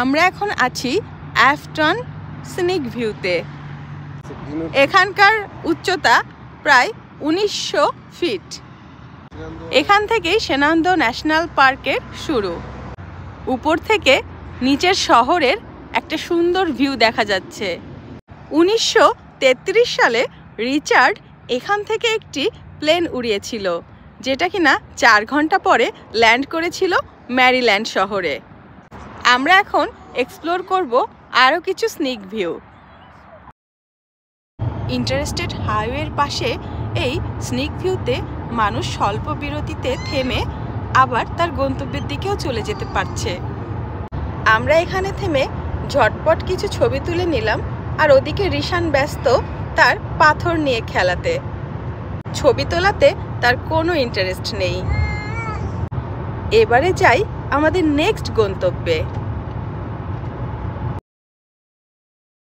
আমরা এখন আছি অ্যাফটন সিনিক ভিউতে। এখানকার উচ্চতা প্রায় 1900 ফিট। এখান থেকেই সেনান্দো ন্যাশনাল পার্কের শুরু। উপর থেকে নিচের শহরের একটা সুন্দর ভিউ দেখা যাচ্ছে। 1933 সালে রিচার্ড এখান থেকে একটি প্লেন উড়িয়েছিল, যেটা কিনা 4 ঘন্টা পরে ল্যান্ড করেছিল ম্যারিল্যান্ড শহরে। আমরা এখন এক্সপ্লোর করব আরও কিছু স্নিক ভিউ। ইন্টারস্টেট হাইওয়ের পাশে এই স্নিক ভিউতে মানুষ স্বল্প বিরতিতে থেমে আবার তার গন্তব্যের দিকেও চলে যেতে পারছে। আমরা এখানে থেমে ঝটপট কিছু ছবি তুলে নিলাম, আর ওদিকে রিশান ব্যস্ত তার পাথর নিয়ে খেলাতে। ছবি তোলাতে তার কোনো ইন্টারেস্ট নেই। এবারে যাই আমাদের নেক্সট গন্তব্যে।